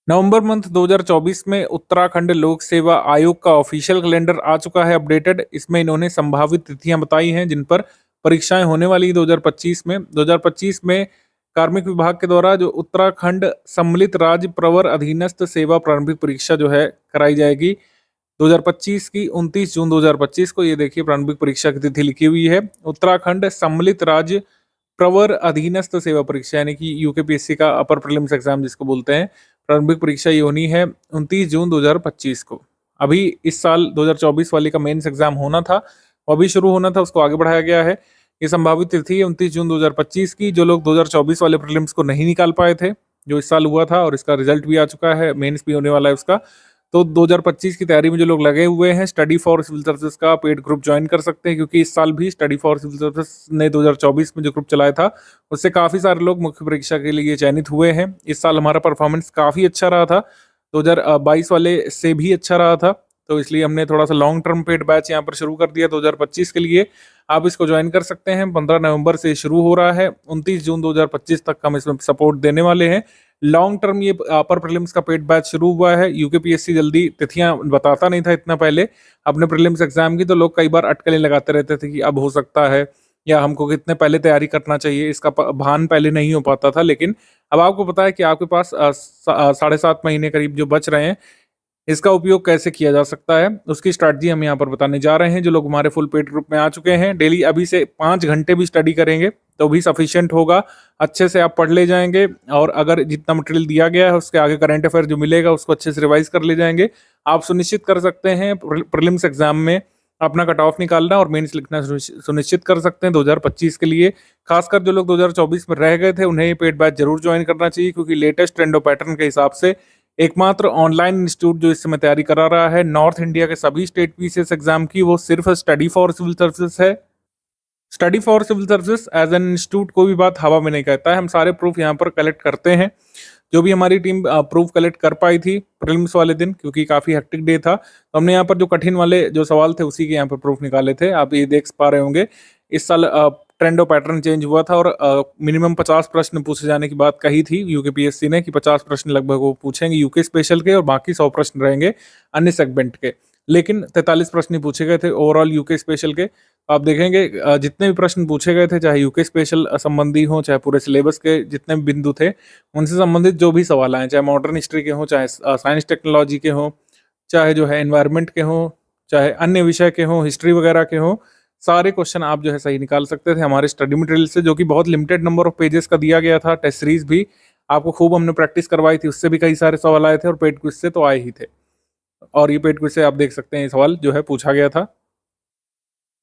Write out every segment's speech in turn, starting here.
नवंबर month 2024 में उत्तराखंड लोक सेवा आयोग का ऑफिशियल कैलेंडर आ चुका है अपडेटेड। इसमें इन्होंने संभावित तिथियां बताई हैं जिन पर परीक्षाएं होने वाली 2025 में। 2025 में कार्मिक विभाग के द्वारा जो उत्तराखंड सम्मिलित राज्य प्रवर अधीनस्थ सेवा प्रारंभिक परीक्षा जो है कराई जाएगी 2025 की 29 जून 2025 को। ये देखिए प्रारंभिक परीक्षा की तिथि लिखी हुई है, उत्तराखंड सम्मिलित राज्य प्रवर अधीनस्थ सेवा परीक्षा यानी कि यूकेपीएससी का अपर प्रीलिम्स एग्जाम जिसको बोलते हैं। प्रारंभिक परीक्षा ये होनी है 29 जून 2025 को। अभी इस साल 2024 वाली का मेंस एग्जाम होना था, वो अभी शुरू होना था, उसको आगे बढ़ाया गया है। ये संभावित तिथि है 29 जून 2025 की। जो लोग 2024 वाले प्रीलिम्स को नहीं निकाल पाए थे, जो इस साल हुआ था और इसका रिजल्ट भी आ चुका है, मेंस भी होने वाला है उसका, तो 2025 की तैयारी में जो लोग लगे हुए हैं, स्टडी फॉर सिविल सर्विसेज का पेड ग्रुप ज्वाइन कर सकते हैं, क्योंकि इस साल भी स्टडी फॉर सिविल सर्विसेज ने 2024 में जो ग्रुप चलाया था उससे काफ़ी सारे लोग मुख्य परीक्षा के लिए चयनित हुए हैं। इस साल हमारा परफॉर्मेंस काफ़ी अच्छा रहा था, 2022 वाले से भी अच्छा रहा था, तो इसलिए हमने थोड़ा सा लॉन्ग टर्म पेड बैच यहाँ पर शुरू कर दिया 2025 के लिए। आप इसको ज्वाइन कर सकते हैं। 15 नवंबर से शुरू हो रहा है, 29 जून 2025 तक हम इसमें सपोर्ट देने वाले हैं। लॉन्ग टर्म ये अपर प्रीलिम्स का पेड बैच शुरू हुआ है। यूकेपीएससी जल्दी तिथियां बताता नहीं था इतना पहले अपने प्रीलिम्स एग्जाम की, तो लोग कई बार अटकलें लगाते रहते थे कि अब हो सकता है या हमको कितने पहले तैयारी करना चाहिए, इसका भान पहले नहीं हो पाता था। लेकिन अब आपको पता है कि आपके पास 7.5 महीने करीब जो बच रहे हैं, इसका उपयोग कैसे किया जा सकता है, उसकी स्ट्रैटेजी हम यहाँ पर बताने जा रहे हैं। जो लोग हमारे फुल पेड ग्रुप में आ चुके हैं, डेली अभी से 5 घंटे भी स्टडी करेंगे तो भी सफिशिएंट होगा। अच्छे से आप पढ़ ले जाएंगे और अगर जितना मटेरियल दिया गया है उसके आगे करंट अफेयर जो मिलेगा उसको अच्छे से रिवाइज कर ले जाएंगे। आप सुनिश्चित कर सकते हैं प्रीलिम्स एग्जाम में अपना कट ऑफ निकालना और मेंस लिखना सुनिश्चित कर सकते हैं 2025 के लिए। खासकर जो लोग 2024 में रह गए थे उन्हें ये पेड बैच जरूर ज्वाइन करना चाहिए, क्योंकि लेटेस्ट ट्रेंड और पैटर्न के हिसाब से एकमात्र ऑनलाइन इंस्टीट्यूट जो इस समय तैयारी करा रहा है नॉर्थ इंडिया के सभी स्टेट पीसीएस एग्जाम की, वो सिर्फ स्टडी फॉर सिविल सर्विसेज है। Study for civil services as an institute कोई भी बात हवा में नहीं कहता है, हम सारे प्रूफ यहाँ पर कलेक्ट करते हैं। जो भी हमारी टीम प्रूफ कलेक्ट कर पाई थी प्रीलिम्स वाले दिन, क्योंकि काफ़ी हेक्टिक डे था, तो हमने यहाँ पर जो कठिन वाले जो सवाल थे उसी के यहाँ पर प्रूफ निकाले थे। आप ये देख पा रहे होंगे इस साल ट्रेंड और पैटर्न चेंज हुआ था और मिनिमम 50 प्रश्न पूछे जाने की बात कही थी यूकेपीएससी ने कि 50 प्रश्न लगभग वो पूछेंगे यूके स्पेशल के और बाकी 100 प्रश्न रहेंगे अन्य सेगमेंट के। लेकिन 43 प्रश्न ही पूछे गए थे ओवरऑल यूके स्पेशल के। आप देखेंगे जितने भी प्रश्न पूछे गए थे, चाहे यूके स्पेशल संबंधी हो, चाहे पूरे सिलेबस के जितने भी बिंदु थे उनसे संबंधित जो भी सवाल आए, चाहे मॉडर्न हिस्ट्री के हों, चाहे साइंस टेक्नोलॉजी के हों, चाहे जो है एनवायरनमेंट के हों, चाहे अन्य विषय के हों, हिस्ट्री वगैरह के हों, सारे क्वेश्चन आप जो है सही निकाल सकते थे हमारे स्टडी मटेरियल से, जो कि बहुत लिमिटेड नंबर ऑफ पेजेस का दिया गया था। टेस्ट सीरीज भी आपको खूब हमने प्रैक्टिस करवाई थी, उससे भी कई सारे सवाल आए थे और पेड क्विज से तो आए ही थे। और ये पेड क्विज से आप देख सकते हैं ये सवाल जो है पूछा गया था।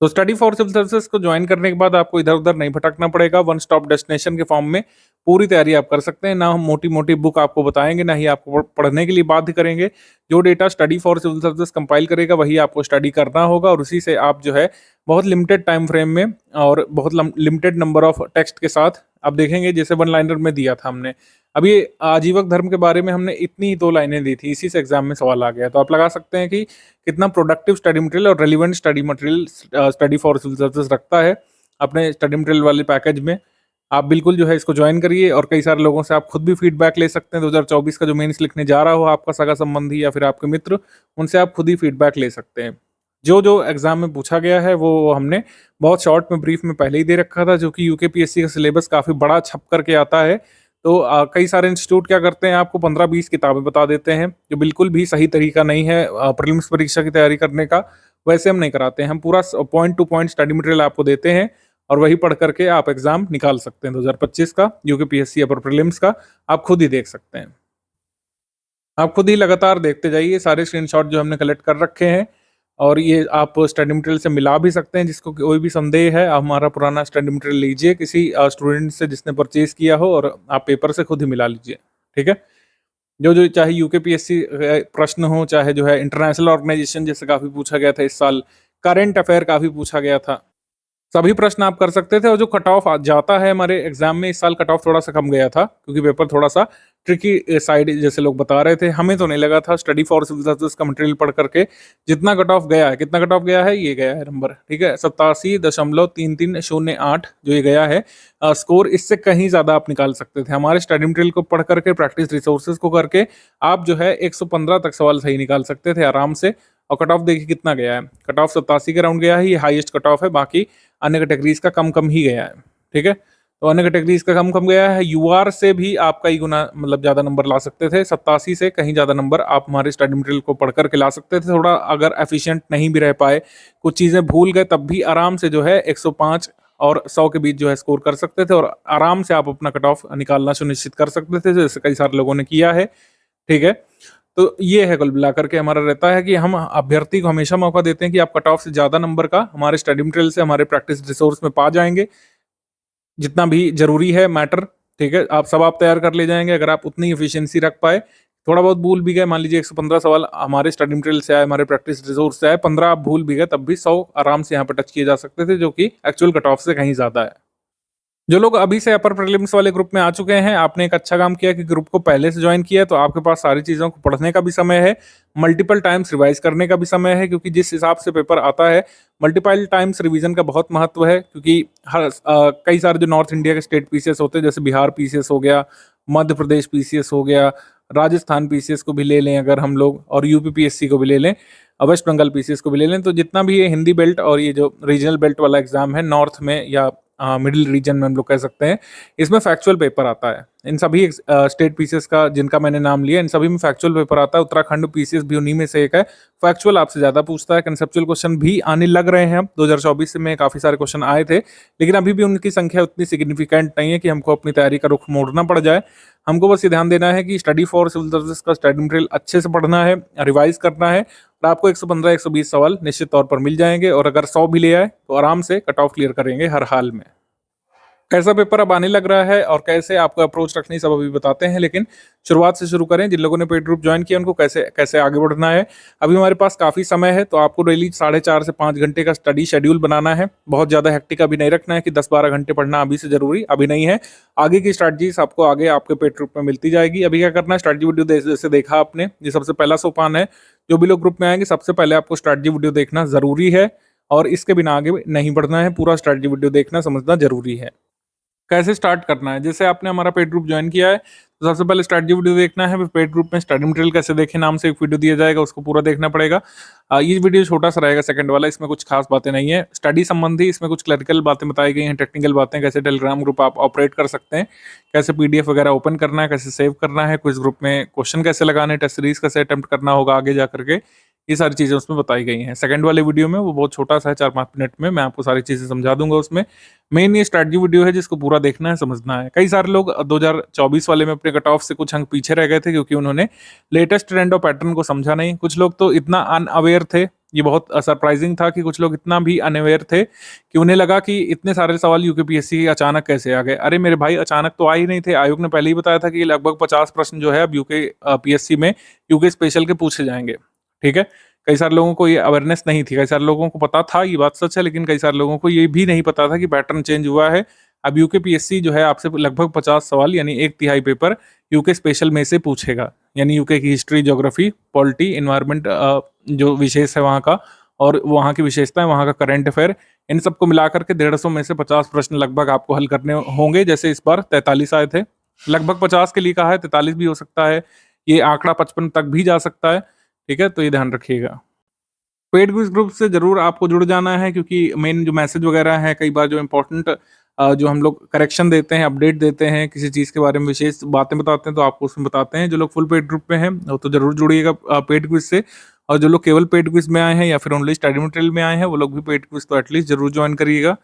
तो स्टडी फॉर सिविल सर्विसेज को ज्वाइन करने के बाद आपको इधर उधर नहीं भटकना पड़ेगा, वन स्टॉप डेस्टिनेशन के फॉर्म में पूरी तैयारी आप कर सकते हैं। ना हम मोटी मोटी बुक आपको बताएंगे, ना ही आपको पढ़ने के लिए बाध्य करेंगे। जो data study for civil services compile करेगा वही आपको स्टडी करना होगा और उसी से आप जो है बहुत लिमिटेड टाइम फ्रेम में और बहुत लिमिटेड नंबर ऑफ टेक्स्ट के साथ आप देखेंगे, जैसे वन लाइनर में दिया था हमने अभी आजीवक धर्म के बारे में, हमने इतनी ही 2 लाइनें दी थी, इसी से एग्जाम में सवाल आ गया। तो आप लगा सकते हैं कि कितना प्रोडक्टिव स्टडी मटेरियल और relevant study material study for civil services रखता है अपने स्टडी मटेरियल वाले पैकेज में। आप बिल्कुल जो है इसको ज्वाइन करिए और कई सारे लोगों से आप खुद भी फीडबैक ले सकते हैं। 2024 का जो मेंस लिखने जा रहा हो आपका सगा संबंधी या फिर आपके मित्र, उनसे आप खुद ही फीडबैक ले सकते हैं। जो जो एग्जाम में पूछा गया है वो हमने बहुत शॉर्ट में ब्रीफ में पहले ही दे रखा था, जो कि यूकेपीएससी का सिलेबस काफ़ी बड़ा छप करके आता है। तो कई सारे इंस्टीट्यूट क्या करते हैं, आपको 15-20 किताबें बता देते हैं, जो बिल्कुल भी सही तरीका नहीं है प्रीलिम्स परीक्षा की तैयारी करने का। वैसे हम नहीं कराते हैं, हम पूरा point two point study material आपको देते हैं और वही पढ़ करके आप एग्जाम निकाल सकते हैं 2025 का यूकेपीएससी अपर प्रीलिम्स का। आप खुद ही देख सकते हैं, आप खुद ही लगातार देखते जाइए सारे स्क्रीनशॉट जो हमने कलेक्ट कर रखे हैं और ये आप स्टडी मटेरियल से मिला भी सकते हैं। जिसको कोई भी संदेह है, आप हमारा पुराना स्टडी मटेरियल लीजिए किसी स्टूडेंट से जिसने परचेज किया हो और आप पेपर से खुद ही मिला लीजिए, ठीक है। जो जो चाहे यूकेपीएससी प्रश्न हो, चाहे जो है इंटरनेशनल ऑर्गेनाइजेशन जैसे काफ़ी पूछा गया था इस साल, करंट अफेयर काफ़ी पूछा गया था। सभी प्रश्न आप कर सकते थे और जो कट ऑफ जाता है हमारे एग्जाम में, इस साल कट ऑफ थोड़ा सा कम गया था क्योंकि पेपर थोड़ा सा ट्रिकी साइड जैसे लोग बता रहे थे। हमें तो नहीं लगा था स्टडी फॉर सिविल सर्विसेज का मटेरियल पढ़ करके जितना कट ऑफ गया है, कितना कट ऑफ गया है, ये गया है नंबर, ठीक है, 87.3308 जो ये गया है स्कोर। इससे कहीं ज्यादा आप निकाल सकते थे। हमारे स्टडी मटेरियल को पढ़ करके, प्रैक्टिस रिसोर्सेज को करके आप जो है 115 तक सवाल सही निकाल सकते थे आराम से। और कट ऑफ देखिए कितना गया है, कट ऑफ 87 के राउंड गया है, ये हाईएस्ट कट ऑफ है। बाकी अन्य कैटेगरीज का कम कम ही गया है, ठीक है। तो अन्य कैटेगरीज का कम कम गया है। यूआर से भी आप कई गुना मतलब ज्यादा नंबर ला सकते थे, 87 से कहीं ज्यादा नंबर आप हमारे स्टडी मटेरियल को पढ़ करके ला सकते थे। थोड़ा अगर एफिशिएंट नहीं भी रह पाए, कुछ चीजें भूल गए, तब भी आराम से जो है 105 और 100 के बीच जो है स्कोर कर सकते थे और आराम से आप अपना कट ऑफ निकालना सुनिश्चित कर सकते थे, जैसे कई सारे लोगों ने किया है, ठीक है। तो ये है कुल मिलाकर के हमारा रहता है कि हम अभ्यर्थी को हमेशा मौका देते हैं कि आप कट ऑफ से ज्यादा नंबर का हमारे स्टडी मटेरियल से, हमारे प्रैक्टिस रिसोर्स में पा जाएंगे। जितना भी जरूरी है मैटर, ठीक है, आप सब आप तैयार कर ले जाएंगे अगर आप उतनी एफिशिएंसी रख पाए। थोड़ा बहुत भूल भी गए, मान लीजिए 115 सवाल हमारे स्टडी मटेरियल से आए, हमारे प्रैक्टिस रिसोर्स से आए, 15 आप भूल भी गए, तब भी 100 आराम से यहाँ पर टच किए जा सकते थे, जो कि एक्चुअल कट ऑफ से कहीं ज्यादा है। जो लोग अभी से अपर प्रीलिम्स वाले ग्रुप में आ चुके हैं, आपने एक अच्छा काम किया कि ग्रुप को पहले से ज्वाइन किया है, तो आपके पास सारी चीज़ों को पढ़ने का भी समय है, मल्टीपल टाइम्स रिवाइज करने का भी समय है, क्योंकि जिस हिसाब से पेपर आता है मल्टीपल टाइम्स रिवीजन का बहुत महत्व है। क्योंकि कई सारे जो नॉर्थ इंडिया के स्टेट पीसीएस होते हैं, जैसे बिहार पीसीएस हो गया, मध्य प्रदेश पीसीएस हो गया, राजस्थान पीसीएस को भी ले लें अगर हम लोग, और यूपी पीएससी को भी ले लें, वेस्ट बंगाल पीसीएस को भी ले लें, तो जितना भी ये हिंदी बेल्ट और ये जो रीजनल बेल्ट वाला एग्जाम है नॉर्थ में या मिडिल रीजन में हम लोग कह सकते हैं, इसमें फैक्चुअल पेपर आता है। इन सभी स्टेट पीसीएस का जिनका मैंने नाम लिया, इन सभी में फैक्चुअल पेपर आता है। उत्तराखंड पीसीएस भी उन्हीं में से एक है। फैक्चुअल आपसे ज्यादा पूछता है। कंसेप्चुअल क्वेश्चन भी आने लग रहे हैं अब, 2024 में काफी सारे क्वेश्चन आए थे, लेकिन अभी भी उनकी संख्या उतनी सिग्निफिकेंट नहीं है कि हमको अपनी तैयारी का रुख मोड़ना पड़ जाए। हमको बस ये ध्यान देना है कि स्टडी फॉर सिविल सर्विसेज का स्टडी मटेरियल अच्छे से पढ़ना है, रिवाइज करना है, और आपको 115 120 सवाल निश्चित तौर पर मिल जाएंगे। और अगर 100 भी ले आए तो आराम से कट ऑफ क्लियर करेंगे हर हाल में। कैसा पेपर अब आने लग रहा है और कैसे आपको अप्रोच रखनी, सब अभी बताते हैं, लेकिन शुरुआत से शुरू करें। जिन लोगों ने पेड ग्रुप ज्वाइन किया उनको कैसे कैसे आगे बढ़ना है। अभी हमारे पास काफ़ी समय है, तो आपको डेली 4.5 से 5 घंटे का स्टडी शेड्यूल बनाना है। बहुत ज़्यादा हेक्टिक अभी नहीं रखना है कि 10-12 घंटे पढ़ना अभी से जरूरी अभी नहीं है। आगे की स्ट्रैटेजीज आपको आगे आपके पेड ग्रुप में मिलती जाएगी। अभी क्या करना है, स्ट्रैटेजी वीडियो जैसे देखा आपने, ये सबसे पहला सोपान है। जो भी लोग ग्रुप में आएंगे सबसे पहले आपको स्ट्रैटेजी वीडियो देखना जरूरी है, और इसके बिना आगे नहीं बढ़ना है। पूरा स्ट्रैटेजी वीडियो देखना समझना जरूरी है। कैसे स्टार्ट करना है, जैसे आपने हमारा पेड ग्रुप ज्वाइन किया है तो सबसे पहले स्ट्रैटेजी वीडियो देखना है। फिर पेड ग्रुप में स्टडी मटेरियल कैसे देखें नाम से एक वीडियो दिया जाएगा, उसको पूरा देखना पड़ेगा। ये वीडियो छोटा सा रहेगा, सेकंड वाला, इसमें कुछ खास बातें नहीं है स्टडी संबंधी। इसमें कुछ क्लरिकल बातें बताई गई हैं, टेक्निकल बातें, कैसे टेलीग्राम ग्रुप आप ऑपरेट कर सकते हैं, कैसे पीडीएफ वगैरह ओपन करना है, कैसे सेव करना है, क्विज ग्रुप में क्वेश्चन कैसे लगाने, टेस्ट सीरीज कैसे अटेम्प्ट करना होगा आगे जा करके, ये सारी चीज़ें उसमें बताई गई हैं। सेकंड वाले वीडियो में वो बहुत छोटा सा है, 4-5 मिनट में मैं आपको सारी चीज़ें समझा दूंगा। उसमें मेन ये स्ट्रैटेजी वीडियो है जिसको पूरा देखना है, समझना है। कई सारे लोग 2024 वाले में अपने कट ऑफ से कुछ अंक पीछे रह गए थे क्योंकि उन्होंने लेटेस्ट ट्रेंड और पैटर्न को समझा नहीं। कुछ लोग तो इतना अनअवेयर थे, ये बहुत सरप्राइजिंग था कि कुछ लोग इतना भी अनअवेयर थे कि उन्हें लगा कि इतने सारे सवाल यूकेपीएससी अचानक कैसे आ गए। अरे मेरे भाई, अचानक तो आ ही नहीं थे। आयोग ने पहले ही बताया था कि लगभग 50 प्रश्न जो है अब यूके पीएससी में यूके स्पेशल के पूछे जाएंगे, ठीक है। कई सारे लोगों को ये अवेयरनेस नहीं थी, कई सारे लोगों को पता था, ये बात सच है, लेकिन कई सारे लोगों को ये भी नहीं पता था कि पैटर्न चेंज हुआ है। अब यूके पीएससी जो है आपसे लगभग 50 सवाल यानी 1/3 पेपर यूके स्पेशल में से पूछेगा। यानी यूके की हिस्ट्री, ज्योग्राफी, पॉलिटी, इन्वायरमेंट जो विशेष है वहाँ का, और वहाँ की विशेषताएं, वहाँ का करंट अफेयर, इन सबको मिलाकर के 150 में से 50 प्रश्न लगभग आपको हल करने होंगे। जैसे इस बार 43 आए थे, लगभग 50 के लिए कहा है, 43 भी हो सकता है, ये आंकड़ा 55 तक भी जा सकता है, ठीक है। तो ये ध्यान रखिएगा। पेड क्विज ग्रुप से जरूर आपको जुड़ जाना है, क्योंकि मेन जो मैसेज वगैरह है, कई बार जो इम्पोर्टेंट जो हम लोग करेक्शन देते हैं, अपडेट देते हैं, किसी चीज़ के बारे में विशेष बातें बताते हैं, तो आपको उसमें बताते हैं। जो लोग फुल पेड ग्रुप में हैं वो तो जरूर जुड़िएगा पेड क्विज से, और जो लोग केवल पेड क्विज में आए हैं या फिर ओनली स्टडी मटेरियल में आए हैं वो लोग भी पेड क्विज तो एटलीस्ट जरूर ज्वाइन करिएगा।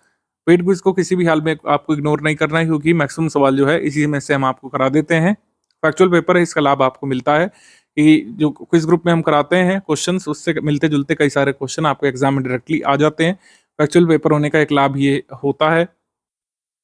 पेड क्विज को किसी भी हाल में आपको इग्नोर नहीं करना है, क्योंकि मैक्सिमम सवाल जो है इसी में से हम आपको करा देते हैं। फैक्चुअल पेपर है, इसका लाभ आपको मिलता है कि जो क्विज ग्रुप में हम कराते हैं क्वेश्चंस, उससे मिलते जुलते कई सारे क्वेश्चन आपको एग्जाम में डायरेक्टली आ जाते हैं। फैक्चुअल पेपर होने का एक लाभ ये होता है।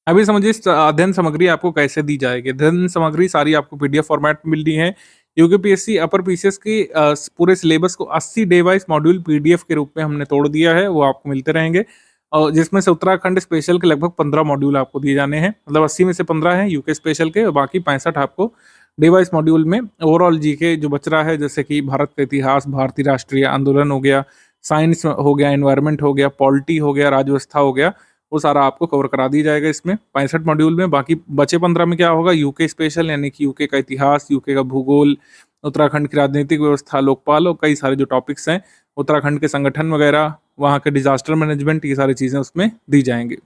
अभी समझिए अध्ययन सामग्री आपको कैसे दी जाएगी। अध्ययन सामग्री सारी आपको पीडीएफ फॉर्मेट में मिल रही है। यूकेपीएससी अपर पीसीएस की पूरे सिलेबस को 80 डे वाइज मॉड्यूल पीडीएफ के रूप में हमने तोड़ दिया है, वो आपको मिलते रहेंगे। जिसमें से उत्तराखंड स्पेशल के लगभग 15 मॉड्यूल आपको दिए जाने हैं, मतलब 80 में से 15 हैं यूके स्पेशल के और बाकी 65 आपको डे वाइज मॉड्यूल में ओवरऑल जीके जो बच रहा है, जैसे कि भारत का इतिहास, भारतीय राष्ट्रीय आंदोलन हो गया, साइंस हो गया, एनवायरनमेंट हो गया, पॉलिटी हो गया, राज्य हो गया, वो सारा आपको कवर करा दिया जाएगा इसमें 65 मॉड्यूल में। बाकी बचे 15 में क्या होगा, यूके स्पेशल यानी कि यूके का इतिहास, यूके का भूगोल, उत्तराखंड की राजनीतिक व्यवस्था, लोकपाल और कई सारे जो टॉपिक्स हैं, उत्तराखंड के संगठन वगैरह, वहाँ के डिजास्टर मैनेजमेंट, ये सारी चीज़ें उसमें दी जाएंगी।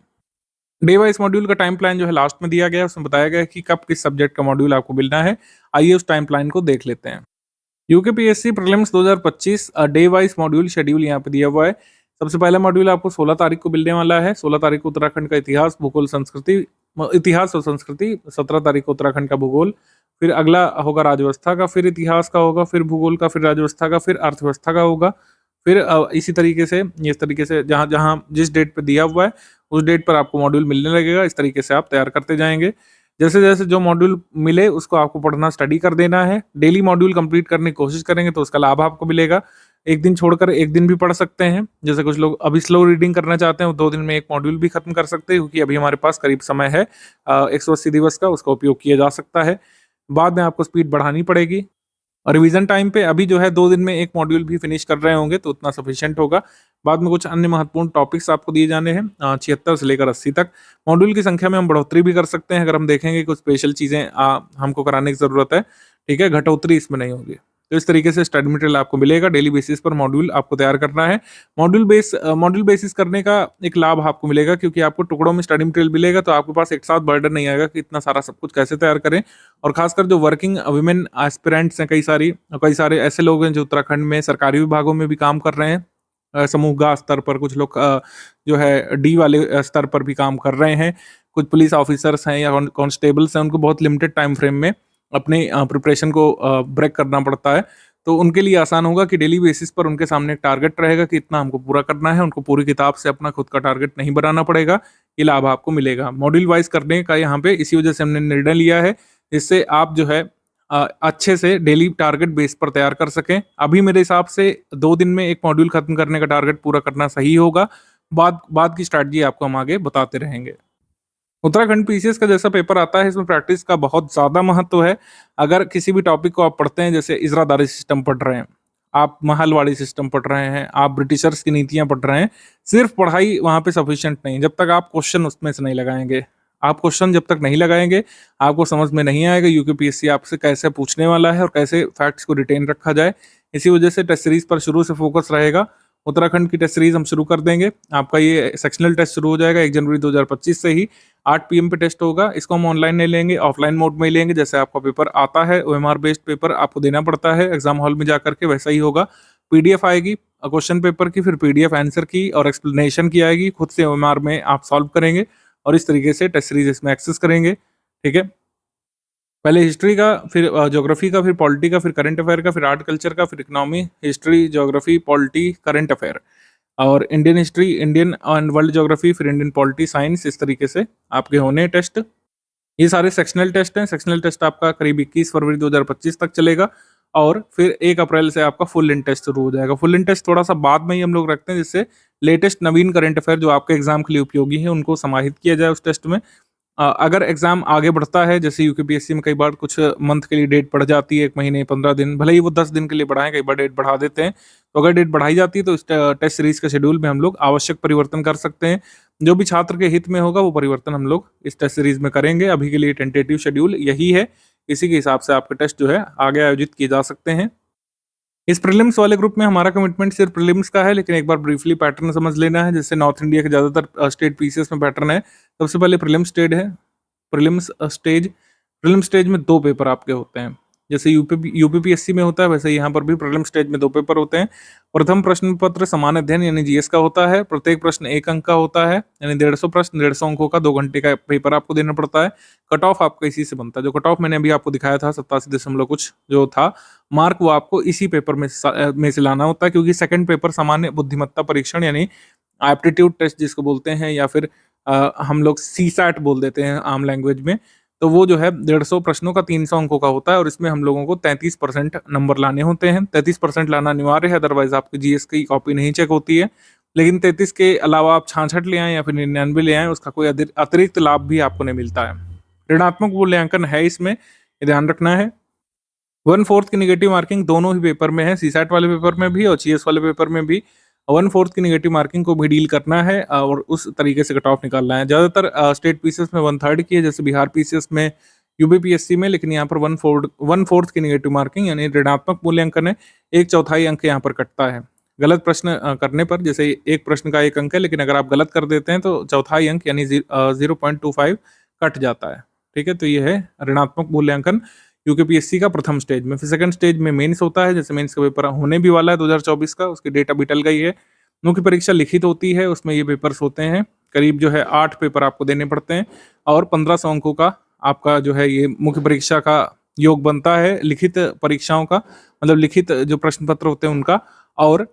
डे वाइज मॉड्यूल का टाइम प्लान जो है लास्ट में दिया गया है, उसमें बताया गया है कि कब किस सब्जेक्ट का मॉड्यूल आपको मिलना है। आइए उस टाइम प्लान को देख लेते हैं। UKPSC prelims 2025 day wise module schedule यहाँ पे दिया हुआ है। सबसे पहला मॉड्यूल आपको 16 तारीख को मिलने वाला है। 16 तारीख को उत्तराखंड का इतिहास, भूगोल, संस्कृति, इतिहास और संस्कृति। 17 तारीख को उत्तराखंड का भूगोल, फिर अगला होगा राज्यव्यवस्था का, फिर इतिहास का होगा, फिर भूगोल का, फिर राज्यव्यवस्था का, फिर अर्थव्यवस्था का होगा। फिर इसी तरीके से, इस तरीके से जहाँ जहाँ जिस डेट पे दिया हुआ है उस डेट पर आपको मॉड्यूल मिलने लगेगा। इस तरीके से आप तैयार करते जाएंगे। जैसे जैसे जो मॉड्यूल मिले उसको आपको पढ़ना, स्टडी कर देना है। डेली मॉड्यूल कंप्लीट करने की कोशिश करेंगे तो उसका लाभ आपको मिलेगा। एक दिन छोड़कर एक दिन भी पढ़ सकते हैं। जैसे कुछ लोग अभी स्लो रीडिंग करना चाहते हैं, वो 2 दिन में एक मॉड्यूल भी खत्म कर सकते हैं, क्योंकि अभी हमारे पास करीब समय है 180 दिवस का, उसका उपयोग किया जा सकता है। बाद में आपको स्पीड बढ़ानी पड़ेगी। और रिवीजन टाइम पे अभी जो है 2 दिन में एक मॉड्यूल भी फिनिश कर रहे होंगे तो उतना सफिशिएंट होगा। बाद में कुछ अन्य महत्वपूर्ण टॉपिक्स आपको दिए जाने हैं 76 से लेकर 80 तक। मॉड्यूल की संख्या में हम बढ़ोतरी भी कर सकते हैं, अगर हम देखेंगे कुछ स्पेशल चीज़ें हमको कराने की ज़रूरत है, ठीक है, घटोतरी इसमें नहीं होगी। तो इस तरीके से स्टडी मटेरियल आपको मिलेगा। डेली बेसिस पर मॉड्यूल आपको तैयार करना है। मॉड्यूल बेसिस करने का एक लाभ आपको मिलेगा, क्योंकि आपको टुकड़ों में स्टडी मटेरियल मिलेगा, तो आपके पास एक साथ बर्डन नहीं आएगा कि इतना सारा सब कुछ कैसे तैयार करें। और खासकर जो वर्किंग वुमेन एस्पिरेंट्स हैं, कई सारे ऐसे लोग हैं जो उत्तराखंड में सरकारी विभागों में भी काम कर रहे हैं, समूहगा स्तर पर, कुछ लोग जो है डी वाले स्तर पर भी काम कर रहे हैं, कुछ पुलिस ऑफिसर्स हैं या कॉन्स्टेबल्स हैं, उनको बहुत लिमिटेड टाइम फ्रेम में अपने प्रिपरेशन को ब्रेक करना पड़ता है। तो उनके लिए आसान होगा कि डेली बेसिस पर उनके सामने एक टारगेट रहेगा कि इतना हमको पूरा करना है। उनको पूरी किताब से अपना खुद का टारगेट नहीं बनाना पड़ेगा। ये लाभ आपको मिलेगा मॉड्यूल वाइज करने का यहाँ पे। इसी वजह से हमने निर्णय लिया है, इससे आप जो है अच्छे से डेली टारगेट बेस पर तैयार कर सकें। अभी मेरे हिसाब से 2 दिन में एक मॉड्यूल खत्म करने का टारगेट पूरा करना सही होगा। बाद की स्ट्रैटेजी आपको हम आगे बताते रहेंगे। उत्तराखंड पीसीएस का जैसा पेपर आता है, इसमें प्रैक्टिस का बहुत ज़्यादा महत्व है। अगर किसी भी टॉपिक को आप पढ़ते हैं, जैसे इजरादारी सिस्टम पढ़ रहे हैं, आप महलवाड़ी सिस्टम पढ़ रहे हैं, आप ब्रिटिशर्स की नीतियाँ पढ़ रहे हैं, सिर्फ पढ़ाई वहाँ पे सफिशिएंट नहीं, जब तक आप क्वेश्चन उसमें से नहीं लगाएंगे। आप क्वेश्चन जब तक नहीं लगाएंगे, आपको समझ में नहीं आएगा यूकेपीएससी आपसे कैसे पूछने वाला है और कैसे फैक्ट्स को रिटेन रखा जाए। इसी वजह से टेस्ट सीरीज पर शुरू से फोकस रहेगा। उत्तराखंड की टेस्ट सीरीज हम शुरू कर देंगे। आपका ये सेक्शनल टेस्ट शुरू हो जाएगा 1 जनवरी 2025 से ही। 8 पीएम पे टेस्ट होगा। इसको हम ऑनलाइन नहीं लेंगे, ऑफलाइन मोड में ही लेंगे। जैसे आपका पेपर आता है, ओएमआर बेस्ड पेपर आपको देना पड़ता है एग्जाम हॉल में जाकर के, वैसा ही होगा। पीडीएफ आएगी क्वेश्चन पेपर की, फिर पीडीएफ आंसर की और एक्सप्लेनेशन की आएगी। खुद से ओएमआर में आप सॉल्व करेंगे और इस तरीके से टेस्ट सीरीज इसमें एक्सेस करेंगे। ठीक है, पहले हिस्ट्री का, फिर ज्योग्राफी का, फिर पॉलिटी का, फिर करंट अफेयर का, फिर आर्ट कल्चर का, फिर economy, history, geography, polity, current affair और Indian history, Indian and world geography, फिर इंडियन पॉलिटी, साइंस। इस तरीके से आपके होने टेस्ट। ये सारे सेक्शनल टेस्ट हैं। सेक्शनल टेस्ट आपका करीब 21 फरवरी 2025 तक चलेगा और फिर 1 अप्रैल से आपका फुल इन टेस्ट शुरू हो जाएगा। फुल इन टेस्ट थोड़ा सा बाद में ही हम लोग रखते हैं, जिससे लेटेस्ट नवीन करंट अफेयर जो आपके एग्जाम के लिए उपयोगी है उनको समाहित किया जाए उस टेस्ट में। अगर एग्जाम आगे बढ़ता है, जैसे यूकेपीएससी में कई बार कुछ मंथ के लिए डेट बढ़ जाती है, 1 महीने 15 दिन, भले ही वो 10 दिन के लिए बढ़ाएं, कई बार डेट बढ़ा देते हैं। तो अगर डेट बढ़ाई जाती है तो इस टेस्ट सीरीज के शेड्यूल में हम लोग आवश्यक परिवर्तन कर सकते हैं। जो भी छात्र के हित में होगा वो परिवर्तन हम लोग इस टेस्ट सीरीज में करेंगे। अभी के लिए टेंटेटिव शेड्यूल यही है। इसी के हिसाब से आपके टेस्ट जो है आगे आयोजित किए जा सकते हैं। इस प्रीलिम्स वाले ग्रुप में हमारा कमिटमेंट सिर्फ प्रीलिम्स का है, लेकिन एक बार ब्रीफली पैटर्न समझ लेना है। जैसे नॉर्थ इंडिया के ज़्यादातर स्टेट पीसीएस में पैटर्न है। सबसे पहले प्रीलिम्स स्टेज है। प्रीलिम स्टेज में 2 पेपर आपके होते हैं। जैसे यूपीपीएससी में होता है, वैसे यहाँ पर भी प्रीलिम स्टेज में 2 पेपर होते हैं। प्रथम प्रश्न पत्र समान अध्ययन यानी जीएस का होता है। प्रत्येक प्रश्न 1 अंक का होता है, यानी 150 प्रश्न 150 अंकों का 2 घंटे का पेपर आपको देना पड़ता है। कट ऑफ आपका इसी से बनता है। जो कट ऑफ मैंने अभी आपको दिखाया था 87 दशमलव कुछ जो था मार्क, वो आपको इसी पेपर में से लाना होता है, क्योंकि सेकंड पेपर सामान्य बुद्धिमत्ता परीक्षण यानी एप्टीट्यूड टेस्ट जिसको बोलते हैं, या फिर हम लोग सीसैट बोल देते हैं आम लैंग्वेज में। तो वो जो है 150 प्रश्नों का 300 अंकों का होता है और इसमें हम लोगों को 33% नंबर लाने होते हैं। 33% लाना अनिवार्य है, अदरवाइज आपकी जीएस की कॉपी नहीं चेक होती है। लेकिन 33 के अलावा आप 66 ले आएँ या फिर 99 ले आएँ, उसका कोई अतिरिक्त लाभ भी आपको नहीं मिलता है। ऋणात्मक मूल्यांकन है इसमें, ये ध्यान रखना है। 1/4 की नेगेटिव मार्किंग दोनों ही पेपर में है, सीसैट वाले पेपर में भी और जीएस वाले पेपर में भी 1/4 की नेगेटिव मार्किंग को भी डील करना है और उस तरीके से कट ऑफ निकालना है। ज़्यादातर स्टेट पीसीएस में 1/3 की है, जैसे बिहार पीसीएस में, यूपीपीएससी में, लेकिन यहाँ पर 1/4 की नेगेटिव मार्किंग यानी ऋणात्मक मूल्यांकन है, 1/4 अंक यहाँ पर कटता है। गलत प्रश्न करने पर, जैसे एक प्रश्न का 1 अंक है, लेकिन अगर आप गलत कर देते हैं तो चौथाई अंक यानी 0.25 कट जाता है। ठीक है, तो ये है ऋणात्मक मूल्यांकन यूकेपीएससी का प्रथम स्टेज में। फिर सेकंड स्टेज में मेंस होता है, जैसे मेंस का पेपर होने भी वाला है 2024 का, उसकी डेट अभी टल गई है। मुख्य परीक्षा लिखित होती है, उसमें ये पेपर्स होते हैं, करीब जो है 8 पेपर आपको देने पड़ते हैं और 1500 अंकों का आपका जो है ये मुख्य परीक्षा का योग बनता है, लिखित परीक्षाओं का, मतलब लिखित जो प्रश्न पत्र होते हैं उनका। और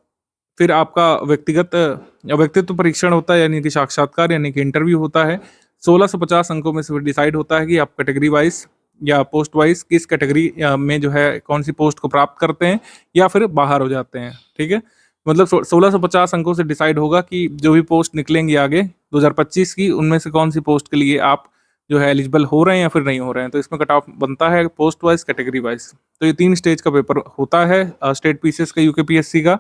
फिर आपका व्यक्तित्व परीक्षण होता है, यानी कि साक्षात्कार यानी कि इंटरव्यू होता है। 1650 अंकों में से फिर डिसाइड होता है कि आप कैटेगरी वाइज या पोस्ट वाइज किस कैटेगरी में जो है कौन सी पोस्ट को प्राप्त करते हैं या फिर बाहर हो जाते हैं। ठीक है, मतलब 1650 अंकों से डिसाइड होगा कि जो भी पोस्ट निकलेंगी आगे 2025 की, उनमें से कौन सी पोस्ट के लिए आप जो है एलिजिबल हो रहे हैं या फिर नहीं हो रहे हैं। तो इसमें कट ऑफ बनता है पोस्ट वाइज, कैटेगरी वाइज। तो ये 3 स्टेज का पेपर होता है स्टेट पीसीएस का, यूकेपीएससी का।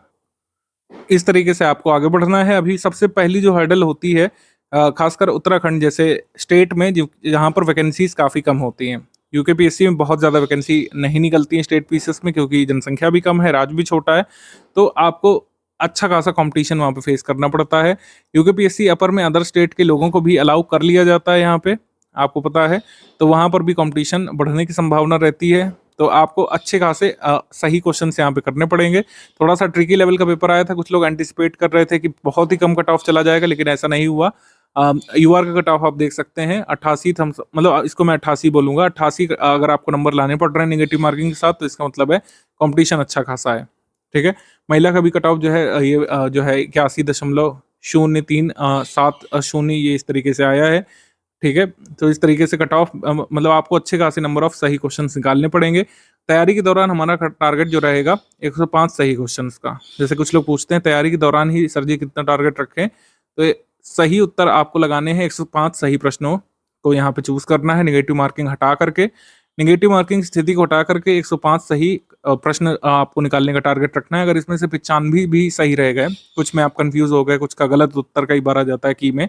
इस तरीके से आपको आगे बढ़ना है। अभी सबसे पहली जो हर्डल होती है खासकर उत्तराखंड जैसे स्टेट में, जहाँ पर वैकेंसीज काफ़ी कम होती हैं। यूकेपीएससी में बहुत ज़्यादा वैकेंसी नहीं निकलती है स्टेट पीसीएस में, क्योंकि जनसंख्या भी कम है, राज्य भी छोटा है, तो आपको अच्छा खासा कंपटीशन वहाँ पे फेस करना पड़ता है। यूकेपीएससी अपर में अदर स्टेट के लोगों को भी अलाउ कर लिया जाता है यहाँ पे, आपको पता है, तो वहाँ पर भी कंपटीशन बढ़ने की संभावना रहती है। तो आपको अच्छे खासे सही क्वेश्चन यहाँ पे करने पड़ेंगे। थोड़ा सा ट्रिकी लेवल का पेपर आया था, कुछ लोग एंटिसिपेट कर रहे थे कि बहुत ही कम कट ऑफ चला जाएगा, लेकिन ऐसा नहीं हुआ। यूआर का कट ऑफ आप देख सकते हैं 88, मतलब इसको मैं 88 बोलूंगा। 88 अगर आपको नंबर लाने पड़ रहे हैं नेगेटिव मार्किंग के साथ, तो इसका मतलब है कंपटीशन अच्छा खासा है। ठीक है, महिला का भी कट ऑफ जो है ये जो है 81.0370 ये इस तरीके से आया है। ठीक है, तो इस तरीके से कट ऑफ मतलब आपको अच्छे खासे नंबर ऑफ सही क्वेश्चंस निकालने पड़ेंगे। तैयारी के दौरान हमारा टारगेट जो रहेगा 105 सही क्वेश्चंस का। जैसे कुछ लोग पूछते हैं तैयारी के दौरान ही सर जी कितना टारगेट रखें, तो सही उत्तर आपको लगाने हैं 105 सही प्रश्नों को यहाँ पे चूज करना है, नेगेटिव मार्किंग हटा करके। नेगेटिव मार्किंग स्थिति को हटा करके 105 सही प्रश्न आपको निकालने का टारगेट रखना है। अगर इसमें से 95 भी सही रह गए, कुछ में आप कंफ्यूज हो गए, कुछ का गलत उत्तर कई बार आ जाता है की में,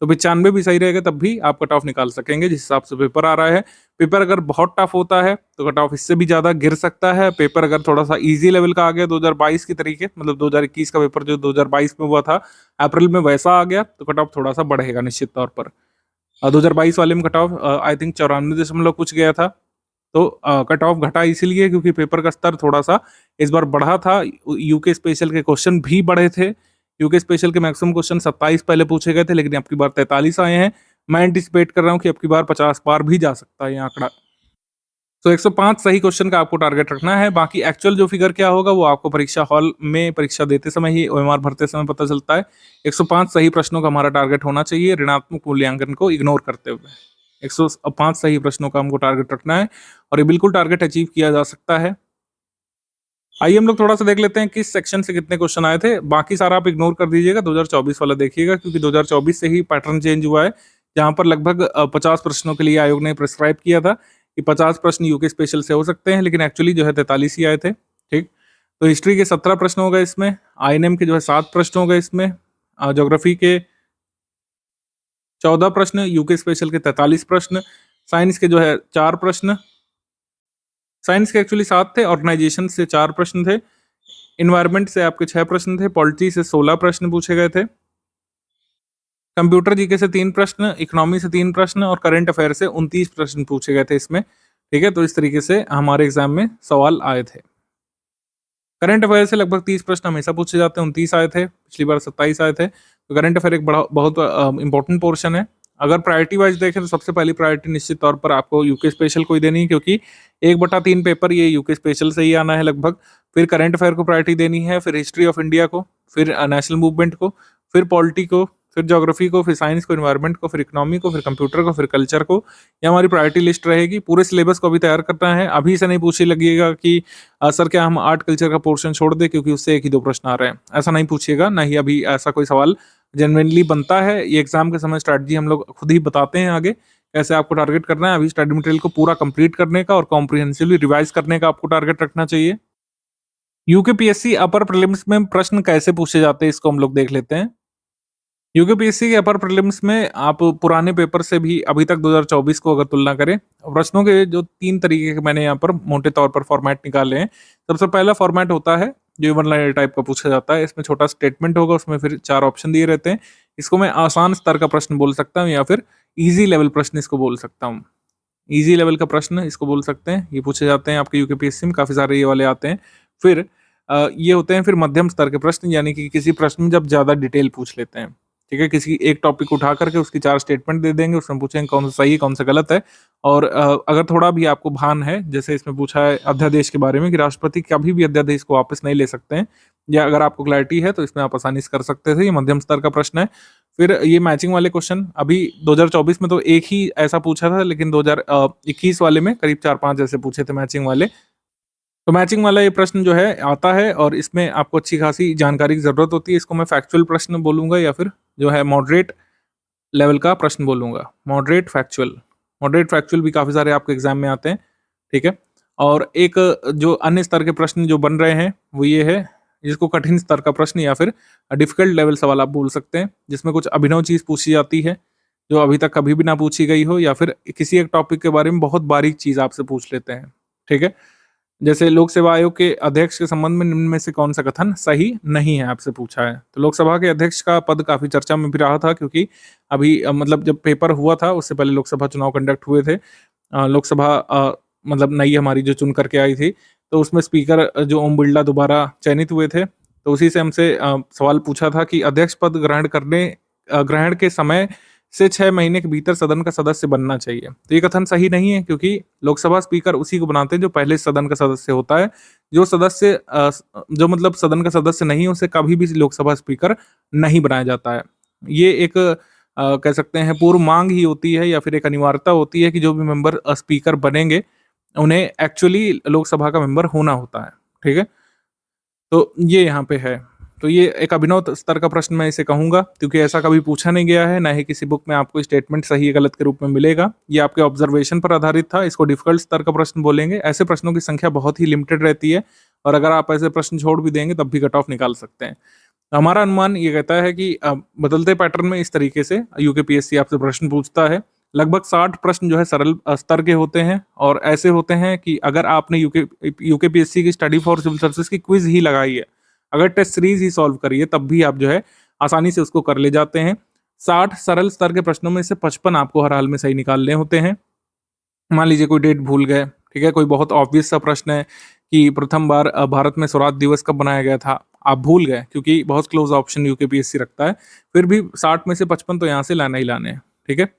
तो 95 भी सही रहेगा तब भी आप कट ऑफ निकाल सकेंगे जिस हिसाब से पेपर आ रहा है। पेपर अगर बहुत टफ होता है तो कट ऑफ इससे भी ज़्यादा गिर सकता है। पेपर अगर थोड़ा सा इजी लेवल का आ गया 2022 की तरीके, मतलब 2021 का पेपर जो 2022 में हुआ था अप्रैल में, वैसा आ गया तो कट ऑफ थोड़ा सा बढ़ेगा निश्चित तौर पर। 2022 वाले में कट ऑफ आई थिंक 94 कुछ गया था। तो कट ऑफ घटा इसीलिए क्योंकि पेपर का स्तर थोड़ा सा इस बार बढ़ा था। यूके स्पेशल के क्वेश्चन भी बढ़े थे। यूके स्पेशल के मैक्सिमम क्वेश्चन 27 पहले पूछे गए थे, लेकिन अब की बार 43 आए हैं। मैं एंटिसिपेट कर रहा हूँ कि अब की बार 50 पार भी जा सकता है ये आंकड़ा। तो 105 सही क्वेश्चन का आपको टारगेट रखना है। बाकी एक्चुअल जो फिगर क्या होगा वो आपको परीक्षा हॉल में परीक्षा देते समय ही, ओएमआर भरते समय पता चलता है। 105 सही प्रश्नों का हमारा टारगेट होना चाहिए ऋणात्मक मूल्यांकन को इग्नोर करते हुए। 105 सही प्रश्नों का हमको टारगेट रखना है और ये बिल्कुल टारगेट अचीव किया जा सकता है। आइए हम लोग थोड़ा सा देख लेते हैं किस सेक्शन से कितने क्वेश्चन आए थे। बाकी सारा आप इग्नोर कर दीजिएगा, 2024 वाला देखिएगा, क्योंकि 2024 से ही पैटर्न चेंज हुआ है, जहां पर लगभग 50 प्रश्नों के लिए आयोग ने प्रिस्क्राइब किया था कि 50 प्रश्न यूके स्पेशल से हो सकते हैं, लेकिन एक्चुअली जो है 43 ही आए थे। ठीक, तो हिस्ट्री के 17 प्रश्न हो गए इसमें, आईएनएम के जो है 7 प्रश्न हो गए इसमें, ज्योग्राफी के 14 प्रश्न, यूके स्पेशल के 43 प्रश्न, साइंस के जो है 4 प्रश्न, साइंस के एक्चुअली 7 थे, ऑर्गेनाइजेशन से 4 प्रश्न थे, इन्वायरमेंट से आपके 6 प्रश्न थे, पॉलिटी से 16 प्रश्न पूछे गए थे, कंप्यूटर जीके से 3 प्रश्न, इकोनॉमी से 3 प्रश्न और करंट अफेयर से 29 प्रश्न पूछे गए थे इसमें। ठीक है, तो इस तरीके से हमारे एग्जाम में सवाल आए थे। करंट अफेयर से लगभग 30 प्रश्न हमेशा पूछे जाते हैं, 29 आए थे, पिछली बार 27 आए थे। तो करंट अफेयर एक बड़ा बहुत इंपॉर्टेंट पोर्शन है। अगर प्रायोरिटी वाइज देखें तो सबसे पहली प्रायोरिटी निश्चित तौर पर आपको यूके स्पेशल को ही देनी है, क्योंकि 1/3 पेपर ये यूके स्पेशल से ही आना है लगभग। फिर करंट अफेयर को प्रायोरिटी देनी है, फिर हिस्ट्री ऑफ इंडिया को, फिर नेशनल मूवमेंट को, फिर पॉलिटी को, फिर ज्योग्राफी को, फिर साइंस को, एनवायरनमेंट को, फिर इकोनॉमी को, फिर कंप्यूटर को, फिर कल्चर को। ये हमारी प्रायोरिटी लिस्ट रहेगी। पूरे सिलेबस को अभी तैयार करना है। अभी से नहीं पूछने लगिएगा कि सर क्या हम आर्ट कल्चर का पोर्शन छोड़ दें क्योंकि उससे 1 ही 2 प्रश्न आ रहे हैं। ऐसा नहीं पूछिएगा, ना ही अभी ऐसा कोई सवाल जेनुइनली बनता है। ये एग्जाम के समय स्ट्रैटेजी हम लोग खुद ही बताते हैं आगे, कैसे आपको टारगेट करना है। अभी स्टडी मटेरियल को पूरा कंप्लीट करने का और कॉम्प्रिहेंसिवली रिवाइज करने का आपको टारगेट रखना चाहिए। यूकेपीएससी अपर प्रीलिम्स में प्रश्न कैसे पूछे जाते हैं, इसको हम लोग देख लेते हैं। यूकेपीएससी के अपर प्रीलिम्स में आप पुराने पेपर से भी अभी तक 2024 को अगर तुलना करें, प्रश्नों के जो 3 तरीके के मैंने यहाँ पर मोटे तौर पर फॉर्मेट निकाले हैं। सबसे पहला फॉर्मेट होता है जो वन लाइनर टाइप का पूछा जाता है। इसमें छोटा स्टेटमेंट होगा, उसमें फिर 4 ऑप्शन दिए रहते हैं। इसको मैं आसान स्तर का प्रश्न बोल सकता हूँ या फिर ईजी लेवल प्रश्न इसको बोल सकता हूँ। ईजी लेवल का प्रश्न इसको बोल सकते हैं। ये पूछे जाते हैं आपके यूकेपीएससी में, काफ़ी सारे ये वाले आते हैं। फिर ये होते हैं फिर मध्यम स्तर के प्रश्न, यानी कि किसी प्रश्न में जब ज़्यादा डिटेल पूछ लेते हैं। ठीक है, किसी एक टॉपिक उठा करके उसकी 4 स्टेटमेंट दे देंगे, उसमें पूछेंगे कौन सा सही है, कौन सा गलत है। और अगर थोड़ा भी आपको भान है, जैसे इसमें पूछा है अध्यादेश के बारे में कि राष्ट्रपति कभी भी अध्यादेश को वापस नहीं ले सकते हैं, या अगर आपको क्लैरिटी है तो इसमें आप आसानी से कर सकते थे। ये मध्यम स्तर का प्रश्न है। फिर ये मैचिंग वाले क्वेश्चन अभी 2024 में तो एक ही ऐसा पूछा था, लेकिन 2021 वाले में करीब 4-5 ऐसे पूछे थे मैचिंग वाले। तो मैचिंग वाला ये प्रश्न जो है आता है और इसमें आपको अच्छी खासी जानकारी की ज़रूरत होती है। इसको मैं फैक्चुअल प्रश्न बोलूँगा या फिर जो है मॉडरेट लेवल का प्रश्न बोलूँगा। मॉडरेट फैक्चुअल भी काफ़ी सारे आपके एग्ज़ाम में आते हैं, ठीक है? और एक जो अन्य स्तर के प्रश्न जो बन रहे हैं, वो ये है, जिसको कठिन स्तर का प्रश्न या फिर डिफ़िकल्ट लेवल सवाल आप बोल सकते हैं, जिसमें कुछ अभिनव चीज़ पूछी जाती है, जो अभी तक कभी भी ना पूछी गई हो, या फिर किसी एक टॉपिक के बारे में बहुत बारीक चीज़ आपसे पूछ लेते हैं, ठीक है? जैसे लोक सेवा आयोग के अध्यक्ष के संबंध में निम्न में से कौन सा कथन सही नहीं है, आपसे पूछा है। तो लोकसभा के अध्यक्ष का पद काफी चर्चा में भी रहा था, क्योंकि अभी मतलब जब पेपर हुआ था उससे पहले लोकसभा चुनाव कंडक्ट हुए थे। लोकसभा मतलब नई हमारी जो चुन करके आई थी, तो उसमें स्पीकर जो ओम बिरला दोबारा चयनित हुए थे, तो उसी से हमसे सवाल पूछा था कि अध्यक्ष पद ग्रहण के समय से 6 महीने के भीतर सदन का सदस्य बनना चाहिए। तो ये कथन सही नहीं है, क्योंकि लोकसभा स्पीकर उसी को बनाते हैं जो पहले सदन का सदस्य होता है। जो मतलब सदन का सदस्य नहीं है, उसे कभी भी लोकसभा स्पीकर नहीं बनाया जाता है। ये एक कह सकते हैं पूर्व मांग ही होती है, या फिर एक अनिवार्यता होती है कि जो भी मेंबर स्पीकर बनेंगे, उन्हें एक्चुअली लोकसभा का मेंबर होना होता है। ठीक है? तो ये यहाँ पे है। तो ये एक अभिनव स्तर का प्रश्न मैं इसे कहूँगा, क्योंकि ऐसा कभी पूछा नहीं गया है, ना ही किसी बुक में आपको स्टेटमेंट सही या गलत के रूप में मिलेगा। ये आपके ऑब्जर्वेशन पर आधारित था, इसको डिफ़िकल्ट स्तर का प्रश्न बोलेंगे। ऐसे प्रश्नों की संख्या बहुत ही लिमिटेड रहती है, और अगर आप ऐसे प्रश्न छोड़ भी देंगे तब भी कट ऑफ निकाल सकते हैं। तो हमारा अनुमान ये कहता है कि बदलते पैटर्न में इस तरीके से यूकेपीएससी आपसे प्रश्न पूछता है। लगभग 60 प्रश्न जो है सरल स्तर के होते हैं, और ऐसे होते हैं कि अगर आपने यूकेपीएससी की स्टडी फॉर सिविल सर्विसेज की क्विज़ ही लगाई है, अगर टेस्ट सीरीज ही सॉल्व करी है, तब भी आप जो है आसानी से उसको कर ले जाते हैं। 60 सरल स्तर के प्रश्नों में से 55 आपको हर हाल में सही निकालने होते हैं। मान लीजिए कोई डेट भूल गए, ठीक है? कोई बहुत ऑब्वियस सा प्रश्न है कि प्रथम बार भारत में स्वराज दिवस कब मनाया गया था? आप भूल गए, क्योंकि बहुत क्लोज ऑप्शन यूकेपीएससी रखता है। फिर भी 60 में से 55 तो यहाँ से लाना ही लाने हैं, ठीक है?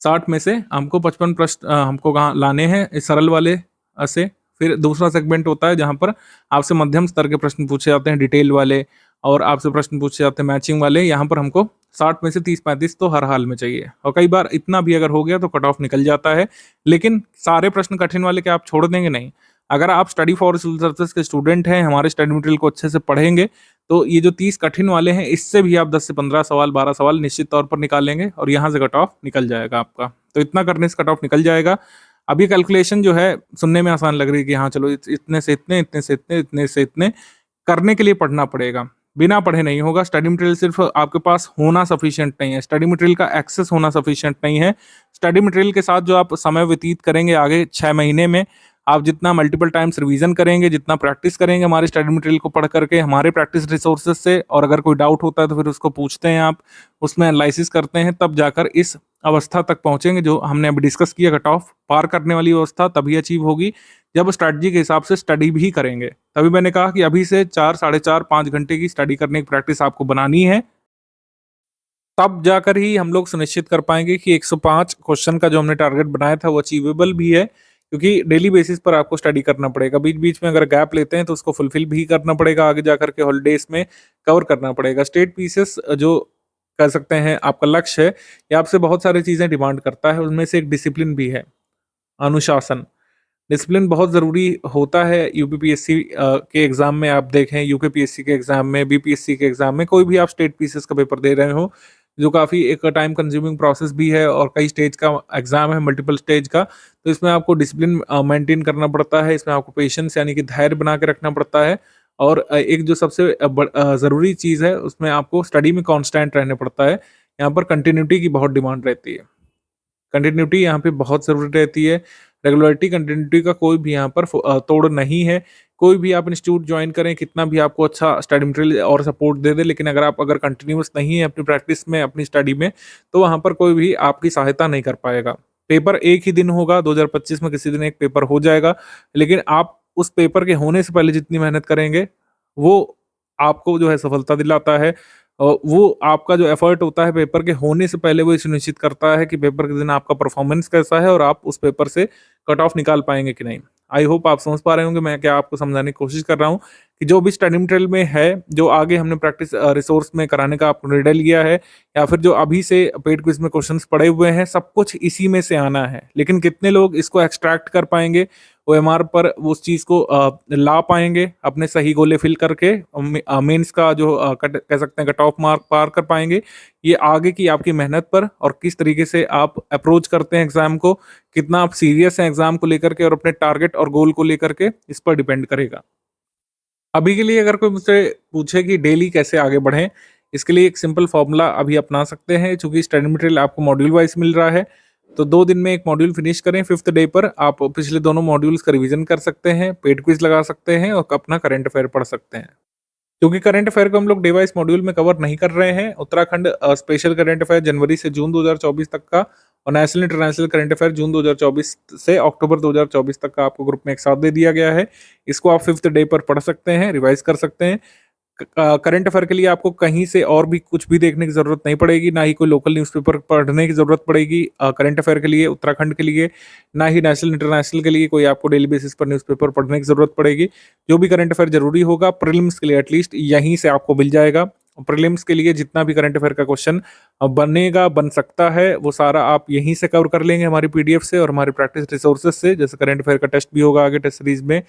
60 में से हमको 55 प्रश्न हमको कहाँ लाने हैं, इस सरल वाले से। फिर दूसरा सेगमेंट होता है जहाँ पर आपसे मध्यम स्तर के प्रश्न पूछे जाते हैं, डिटेल वाले, और आपसे प्रश्न पूछे जाते हैं मैचिंग वाले। यहाँ पर हमको 60 में से 30-35 तो हर हाल में चाहिए, और कई बार इतना भी अगर हो गया तो कट ऑफ निकल जाता है। लेकिन सारे प्रश्न कठिन वाले क्या आप छोड़ देंगे? नहीं। अगर आप स्टडी फॉर सिविल सर्विसेज के स्टूडेंट हैं, हमारे स्टडी मटेरियल को अच्छे से पढ़ेंगे, तो ये जो 30 कठिन वाले हैं, इससे भी आप 10 से 15 सवाल, 12 सवाल निश्चित तौर पर निकालेंगे, और यहाँ से कट ऑफ निकल जाएगा आपका। तो इतना करने से कट ऑफ निकल जाएगा। अब ये कैलकुलेशन जो है सुनने में आसान लग रही है कि हाँ चलो इतने से इतने, इतने से इतने, इतने से इतने, करने के लिए पढ़ना पड़ेगा। बिना पढ़े नहीं होगा। स्टडी मटेरियल सिर्फ आपके पास होना सफिशिएंट नहीं है, स्टडी मटेरियल का एक्सेस होना सफिशिएंट नहीं है। स्टडी मटेरियल के साथ जो आप समय व्यतीत करेंगे आगे 6 महीने में, आप जितना मल्टीपल टाइम्स रिवीजन करेंगे, जितना प्रैक्टिस करेंगे हमारे स्टडी मटेरियल को पढ़ करके, हमारे प्रैक्टिस रिसोर्सेज से, और अगर कोई डाउट होता है तो फिर उसको पूछते हैं आप, उसमें एनालिसिस करते हैं, तब जाकर इस अवस्था तक पहुंचेंगे जो हमने अभी डिस्कस किया। कट ऑफ पार करने वाली अवस्था तभी अचीव होगी जब स्ट्रैटेजी के हिसाब से स्टडी भी करेंगे। तभी मैंने कहा कि अभी से 4, साढ़े 4, 5 घंटे की स्टडी करने की प्रैक्टिस आपको बनानी है, तब जाकर ही हम लोग सुनिश्चित कर पाएंगे कि 105 क्वेश्चन का जो हमने टारगेट बनाया था वो अचीवेबल भी है। क्योंकि डेली बेसिस पर आपको स्टडी करना पड़ेगा, बीच बीच में अगर गैप लेते हैं तो उसको फुलफिल भी करना पड़ेगा, आगे जाकर के हॉलीडेज में कवर करना पड़ेगा। स्टेट पीसेस जो कह सकते हैं आपका लक्ष्य है, ये आपसे बहुत सारी चीज़ें डिमांड करता है, उनमें से एक डिसिप्लिन भी है, अनुशासन। डिसिप्लिन बहुत ज़रूरी होता है यूपीपीएससी के एग्ज़ाम में आप देखें, यूकेपीएससी के एग्ज़ाम में, बीपीएससी के एग्ज़ाम में, कोई भी आप स्टेट पीसीएस का पेपर दे रहे हो, जो काफ़ी एक टाइम कंज्यूमिंग प्रोसेस भी है और कई स्टेज का एग्ज़ाम है, मल्टीपल स्टेज का, तो इसमें आपको डिसिप्लिन मेंटेन करना पड़ता है, इसमें आपको पेशेंस यानी कि धैर्य बना के रखना पड़ता है और एक जो सबसे ज़रूरी चीज़ है, उसमें आपको स्टडी में कांस्टेंट रहना पड़ता है। यहाँ पर कंटिन्यूटी की बहुत डिमांड रहती है। कंटिन्यूटी यहाँ पे बहुत ज़रूरी रहती है। रेगुलरिटी, कंटिन्यूटी का कोई भी यहाँ पर तोड़ नहीं है। कोई भी आप इंस्टीट्यूट जॉइन करें, कितना भी आपको अच्छा स्टडी मटेरियल और सपोर्ट दे दे, लेकिन अगर कंटिन्यूअस नहीं है अपनी प्रैक्टिस में, अपनी स्टडी में, तो वहाँ पर कोई भी आपकी सहायता नहीं कर पाएगा। पेपर एक ही दिन होगा, 2025 में किसी दिन एक पेपर हो जाएगा, लेकिन आप उस पेपर के होने से पहले जितनी मेहनत करेंगे, वो आपको जो है सफलता दिलाता है। वो आपका जो एफर्ट होता है पेपर के होने से पहले वो ये सुनिश्चित करता है कि पेपर के दिन आपका परफॉर्मेंस कैसा है और आप उस पेपर से कट ऑफ निकाल पाएँगे कि नहीं। आई होप आप समझ पा रहे होंगे मैं क्या आपको समझाने की कोशिश कर रहा हूँ कि जो भी स्टडी मटेरियल में है, जो आगे हमने प्रैक्टिस रिसोर्स में कराने का आपको निर्णय लिया है या फिर जो अभी से पेड क्विज़ में क्वेश्चंस पड़े हुए हैं, सब कुछ इसी में से आना है। लेकिन कितने लोग इसको एक्सट्रैक्ट कर पाएँगे, ओएमआर पर उस चीज़ को ला पाएँगे, अपने सही गोले फिल करके मेंस का जो कट कह सकते हैं कट ऑफ मार्क पार कर पाएँगे। ये आगे की आपकी मेहनत पर और किस तरीके से आप अप्रोच करते हैं एग्ज़ाम को, कितना आप सीरियस हैं एग्ज़ाम को लेकर के और अपने टारगेट और गोल को लेकर के, इस पर डिपेंड करेगा। अभी के लिए अगर कोई मुझसे पूछे कि डेली कैसे आगे बढ़ें, इसके लिए एक सिंपल फ़ॉर्मूला अभी अपना सकते हैं। चूँकि स्टडी मटेरियल आपको मॉड्यूल वाइज़ मिल रहा है, तो 2 दिन में 1 मॉड्यूल फिनिश करें, 5th डे पर आप पिछले दोनों मॉड्यूल्स का रिवीजन कर सकते हैं, पेड क्विज़ लगा सकते हैं और अपना करंट अफेयर पढ़ सकते हैं। क्योंकि करंट अफेयर को हम लोग डे वाइज़ मॉड्यूल में कवर नहीं कर रहे हैं, उत्तराखंड स्पेशल करंट अफेयर जनवरी से जून 2024 तक का और नेशनल इंटरनेशनल करंट अफेयर जून 2024 से अक्टूबर 2024 तक का आपको ग्रुप में एक साथ दे दिया गया है। इसको आप 5th डे पर पढ़ सकते हैं, रिवाइज़ कर सकते हैं। करंट अफेयर के लिए आपको कहीं से और भी कुछ भी देखने की ज़रूरत नहीं पड़ेगी, ना ही कोई लोकल न्यूज़पेपर पढ़ने की ज़रूरत पड़ेगी करंट अफेयर के लिए, उत्तराखंड के लिए, ना ही नेशनल इंटरनेशनल के लिए कोई आपको डेली बेसिस पर न्यूज़पेपर पढ़ने की ज़रूरत पड़ेगी। जो भी करंट अफेयर ज़रूरी होगा, प्रीलिम्स के लिए एटलीस्ट यहीं से आपको मिल जाएगा। प्रीलिम्स के लिए जितना भी करंट अफेयर का क्वेश्चन बनेगा, बन सकता है, वो सारा आप यहीं से कवर कर लेंगे हमारी पीडीएफ से और हमारे प्रैक्टिस रिसोर्सेज से। जैसे करंट अफेयर का टेस्ट भी होगा आगे टेस्ट सीरीज़ में।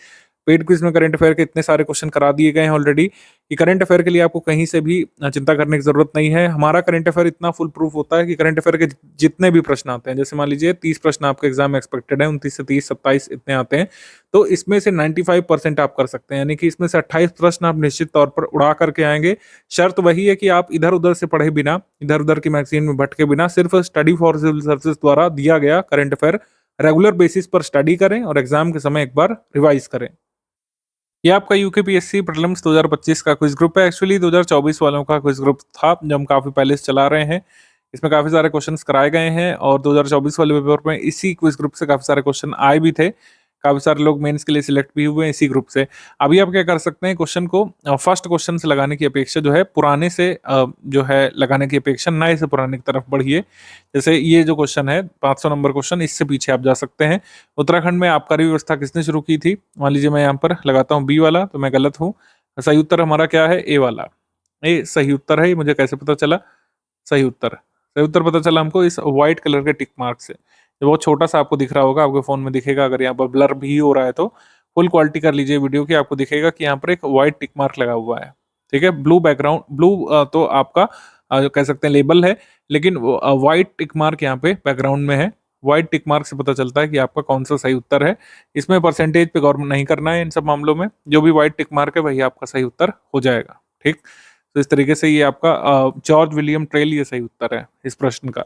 पेड क्विज़ में करंट अफेयर के इतने सारे क्वेश्चन करा दिए गए हैं ऑलरेडी कि करंट अफेयर के लिए आपको कहीं से भी चिंता करने की ज़रूरत नहीं है। हमारा करंट अफेयर इतना फुल प्रूफ होता है कि करंट अफेयर के जितने भी प्रश्न आते हैं, जैसे मान लीजिए 30 प्रश्न आपके एग्ज़ाम में एक्सपेक्टेड है, 29 से 30, 27 इतने आते हैं, तो इसमें से 95% आप कर सकते हैं। यानी कि इसमें से 28 प्रश्न आप निश्चित तौर पर उड़ा करके आएँगे। शर्त वही है कि आप इधर-उधर से पढ़े बिना, इधर-उधर की मैगज़ीन में भटके बिना, सिर्फ़ स्टडी फॉर सिविल सर्विसेज़ द्वारा दिया गया करंट अफेयर रेगुलर बेसिस पर स्टडी करें और एग्ज़ाम के समय एक बार रिवाइज़ करें। ये आपका यूकेपीएससी प्रीलिम्स 2025 का क्विज़ ग्रुप है। एक्चुअली 2024 वालों का क्विज़ ग्रुप था, जो हम काफ़ी पहले से चला रहे हैं। इसमें काफ़ी सारे क्वेश्चन्स कराए गए हैं और 2024 वाले पेपर में इसी क्विज़ ग्रुप से काफ़ी सारे क्वेश्चन आए भी थे। काफ़ी सारे लोग मेंस के लिए सिलेक्ट भी हुए हैं इसी ग्रुप से। अभी आप क्या कर सकते हैं, क्वेश्चन को फर्स्ट क्वेश्चन से लगाने की अपेक्षा जो है पुराने से जो है लगाने की अपेक्षा नए से पुराने की तरफ बढ़िए। जैसे ये जो क्वेश्चन है 500 नंबर क्वेश्चन, इससे पीछे आप जा सकते हैं। उत्तराखंड में आबकारी व्यवस्था किसने शुरू की थी? मान लीजिए मैं यहाँ पर लगाता हूँ बी वाला, तो मैं गलत हूँ। सही उत्तर हमारा क्या है? ए वाला। ए सही उत्तर है। ये मुझे कैसे पता चला? सही उत्तर। सही उत्तर पता चला हमको इस व्हाइट कलर के टिक मार्क से। ये बहुत छोटा-सा आपको दिख रहा होगा, आपके फ़ोन में दिखेगा, अगर यहाँ पर ब्लर भी हो रहा है तो फुल क्वालिटी कर लीजिए वीडियो की, आपको दिखेगा कि यहाँ पर एक व्हाइट टिक मार्क लगा हुआ है। ठीक है? ब्लू बैकग्राउंड, ब्लू तो आपका कह सकते हैं लेबल है, लेकिन वो व्हाइट टिक मार्क यहाँ पे बैकग्राउंड में है। व्हाइट टिक मार्क से पता चलता है कि आपका कौन-सा सही उत्तर है। इसमें परसेंटेज पे गौर नहीं करना है इन सब मामलों में। जो भी व्हाइट टिक मार्क है वही आपका सही उत्तर हो जाएगा। ठीक? तो इस तरीके से ये आपका जॉर्ज विलियम ट्रेल ये सही उत्तर है इस प्रश्न का।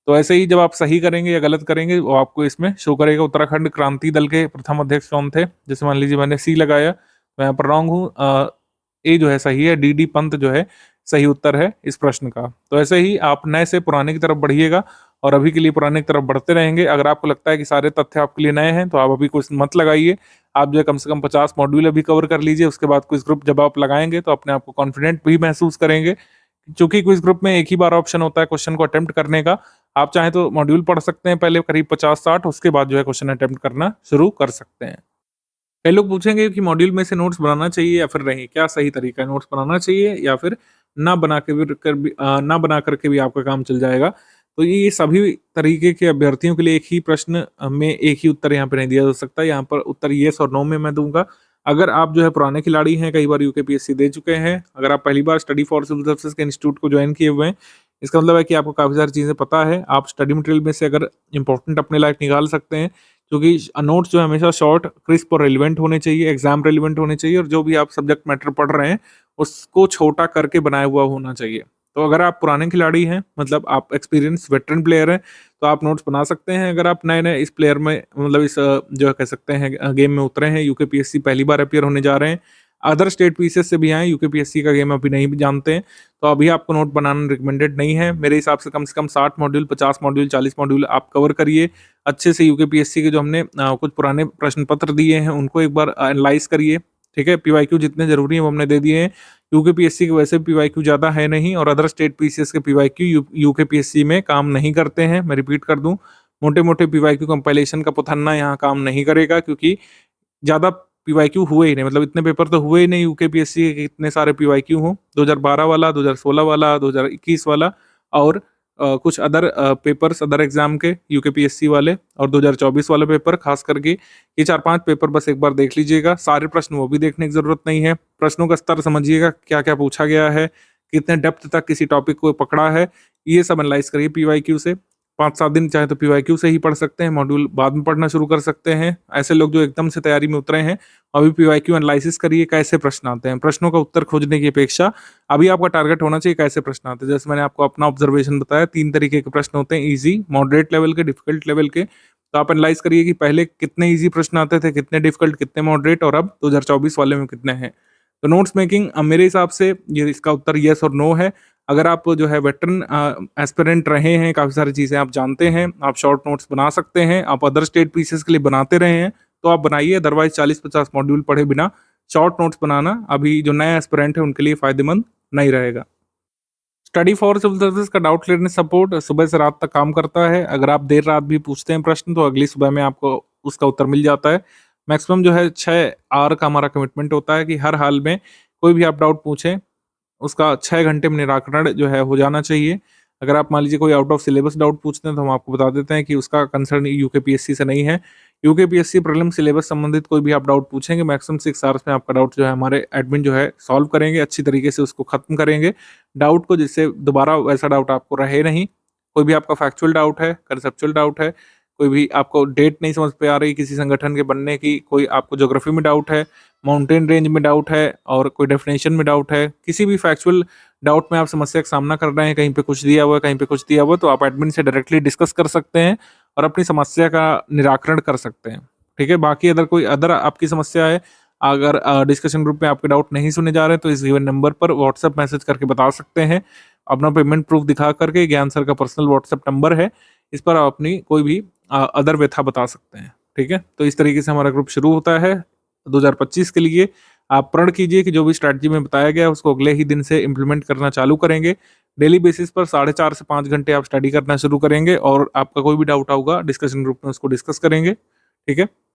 तो ऐसे ही जब आप सही करेंगे या गलत करेंगे, वो आपको इसमें शो करेगा। उत्तराखंड क्रांति दल के प्रथम अध्यक्ष कौन थे? जैसे मान लीजिए मैंने सी लगाया, मैं यहाँ पर रॉन्ग हूँ। ए जो है सही है, डी पंत जो है सही उत्तर है इस प्रश्न का। तो ऐसे ही आप नए से पुराने की तरफ बढ़िएगा और अभी के लिए पुराने की तरफ बढ़ते रहेंगे। अगर आपको लगता है कि सारे तथ्य आपके लिए नए हैं, तो आप अभी कुछ मत लगाइए। आप जो है कम से कम 50 मॉड्यूल अभी कवर कर लीजिए। उसके बाद क्विज़ ग्रुप जब आप लगाएँगे, तो अपने आप को कॉन्फिडेंट भी महसूस करेंगे। चूँकि क्विज़ ग्रुप में एक ही बार ऑप्शन होता है क्वेश्चन को अटेम्प्ट करने का। आप चाहें तो मॉड्यूल पढ़ सकते हैं पहले करीब 50-60, उसके बाद जो है क्वेश्चन अटेम्प्ट करना शुरू कर सकते हैं। कई लोग पूछेंगे कि मॉड्यूल में से नोट्स बनाना चाहिए या फिर नहीं? क्या सही तरीका है, नोट्स बनाना चाहिए या फिर ना बना करके भी आपका काम चल जाएगा। तो ये सभी तरीके के अभ्यर्थियों के लिए एक ही प्रश्न में एक ही उत्तर यहाँ पे नहीं दिया जा सकता। यहाँ पर उत्तर येस और नो में मैं दूँगा। अगर आप जो है पुराने खिलाड़ी हैं, कई बार यूकेपीएससी दे चुके हैं, अगर आप पहली बार स्टडी फॉर सिविल सर्विसेज के इंस्टीट्यूट को जॉइन किए हुए हैं, इसका मतलब है कि आपको काफ़ी सारी चीज़ें पता है। आप स्टडी मटेरियल में से अगर इम्पोर्टेंट अपने लायक निकाल सकते हैं, क्योंकि नोट्स जो है हमेशा शॉर्ट, क्रिस्प और रेलेवेंट होने चाहिए, एग्ज़ाम रेलेवेंट होने चाहिए और जो भी आप सब्जेक्ट मैटर पढ़ रहे हैं, उसको छोटा करके बनाया हुआ होना चाहिए। तो अगर आप पुराने खिलाड़ी हैं, मतलब आप एक्सपीरियंस वेटरन प्लेयर हैं, तो आप नोट्स बना सकते हैं। अगर आप नए-नए इस प्लेयर में मतलब इस जो है कह सकते हैं गेम में उतरे हैं, यूकेपीएससी पहली बार अपीयर होने जा रहे हैं, अदर स्टेट पीसेस से भी आए, यूकेपीएससी का गेम अभी नहीं भी जानते हैं, तो अभी आपको नोट बनाना रिकमेंडेड नहीं है। मेरे हिसाब से कम 60 मॉड्यूल, 50 मॉड्यूल, 40 मॉड्यूल आप कवर करिए। अच्छे से यूकेपीएससी के जो हमने कुछ पुराने प्रश्न पत्र दिए हैं, उनको एक बार एनालाइज़ करिए, ठीक है? पीवाईक्यू जितने ज़रूरी हैं वो हमने दे दिए हैं। यूकेपीएससी के वैसे भी पीवाईक्यू ज़्यादा है नहीं और अदर स्टेट पीसीएस के पीवाईक्यू यूकेपीएससी में काम नहीं करते हैं। मैं रिपीट कर दूँ, मोटे-मोटे पीवाईक्यू कंपाइलेशन का पुथन्ना यहाँ काम नहीं करेगा, क्योंकि ज़्यादा पीवाईक्यू हुए ही नहीं, मतलब इतने पेपर तो हुए ही नहीं यूकेपीएससी के, इतने सारे पीवाईक्यू हों। 2012 वाला, 2016 वाला, 2021 वाला और कुछ अदर पेपर्स अदर एग्ज़ाम के यूकेपीएससी वाले और 2024 वाले पेपर, खास करके ये 4-5 पेपर बस एक बार देख लीजिएगा। सारे प्रश्न वो भी देखने की ज़रूरत नहीं है। प्रश्नों का स्तर समझिएगा, क्या-क्या पूछा गया है, कितने डेप्थ तक किसी टॉपिक को पकड़ा है, ये सब एनालाइज़ करिए पीवाईक्यू से। 5-7 दिन चाहे तो पीवाईक्यू से ही पढ़ सकते हैं, मॉड्यूल बाद में पढ़ना शुरू कर सकते हैं। ऐसे लोग जो एकदम से तैयारी में उतरे हैं, अभी पीवाईक्यू एनालिसिस करिए, कैसे प्रश्न आते हैं। प्रश्नों का उत्तर खोजने की अपेक्षा अभी आपका टारगेट होना चाहिए कैसे प्रश्न आते हैं। जैसे मैंने आपको अपना ऑब्जर्वेशन बताया, 3 तरीके के प्रश्न होते हैं, ईज़ी, मॉडरेट लेवल के, डिफिकल्ट लेवल के। तो आप एनालाइज़ करिए कि पहले कितने ईज़ी प्रश्न आते थे, कितने डिफिकल्ट, कितने मॉडरेट और अब 2024 वाले में कितने हैं। तो नोट्स मेकिंग मेरे हिसाब से ये इसका उत्तर येस और नो है। अगर आप जो है वेटरन एस्पिरेंट रहे हैं, काफ़ी सारी चीज़ें आप जानते हैं, आप शॉर्ट नोट्स बना सकते हैं, आप अदर स्टेट पीसेस के लिए बनाते रहे हैं, तो आप बनाइए। अदरवाइज़ 40-50 मॉड्यूल पढ़े बिना शॉर्ट नोट्स बनाना अभी जो नए एस्पिरेंट हैं उनके लिए फ़ायदेमंद नहीं रहेगा। स्टडी फॉर सिविल सर्विसेज का डाउट क्लियरेंस सपोर्ट सुबह से रात तक काम करता है। अगर आप देर रात भी पूछते हैं प्रश्न, तो अगली सुबह में आपको उसका उत्तर मिल जाता है। मैक्सिमम जो है 6 आवर का हमारा कमिटमेंट होता है कि हर हाल में कोई भी आप डाउट पूछें, उसका 6 घंटे में निराकरण जो है हो जाना चाहिए। अगर आप मान लीजिए कोई आउट ऑफ सिलेबस डाउट पूछते हैं, तो हम आपको बता देते हैं कि उसका कंसर्न यूकेपीएससी से नहीं है। यूकेपीएससी प्रीलिम सिलेबस संबंधित कोई भी आप डाउट पूछेंगे, मैक्सिमम 6 आवर्स में आपका डाउट जो है हमारे एडमिन जो है सॉल्व करेंगे, अच्छी तरीके से उसको खत्म करेंगे डाउट को, जिससे दोबारा वैसा डाउट आपको रहे नहीं। कोई भी आपका फैक्चुअल डाउट है, कंसेप्चुअल डाउट है, कोई भी आपको डेट नहीं समझ में आ रही किसी संगठन के बनने की, कोई आपको ज्योग्राफी में डाउट है, माउंटेन रेंज में डाउट है और कोई डेफिनेशन में डाउट है, किसी भी फैक्चुअल डाउट में आप समस्या का सामना कर रहे हैं, कहीं पे कुछ दिया हुआ है, कहीं पे कुछ दिया हुआ है, तो आप एडमिन से डायरेक्टली डिस्कस कर सकते हैं और अपनी समस्या का निराकरण कर सकते हैं। ठीक है? बाकी अगर कोई अदर आपकी समस्या है, अगर डिस्कशन ग्रुप में आपके डाउट नहीं सुने जा रहे हैं, तो इस गिवन नंबर पर व्हाट्सएप मैसेज करके बता सकते हैं। अपना पेमेंट प्रूफ दिखा करके, ज्ञान सर का पर्सनल व्हाट्सएप नंबर है, इस पर आप अपनी कोई भी अदर व्यथा बता सकते हैं। ठीक है? तो इस तरीके से हमारा ग्रुप शुरू होता है 2025 के लिए। आप प्रण कीजिए कि जो भी स्ट्रैटेजी में बताया गया है, उसको अगले ही दिन से इम्प्लीमेंट करना चालू करेंगे। डेली बेसिस पर 4.5 से 5 घंटे आप स्टडी करना शुरू करेंगे और आपका कोई भी डाउट होगा, डिस्कशन ग्रुप में उसको डिस्कस करेंगे। ठीक है?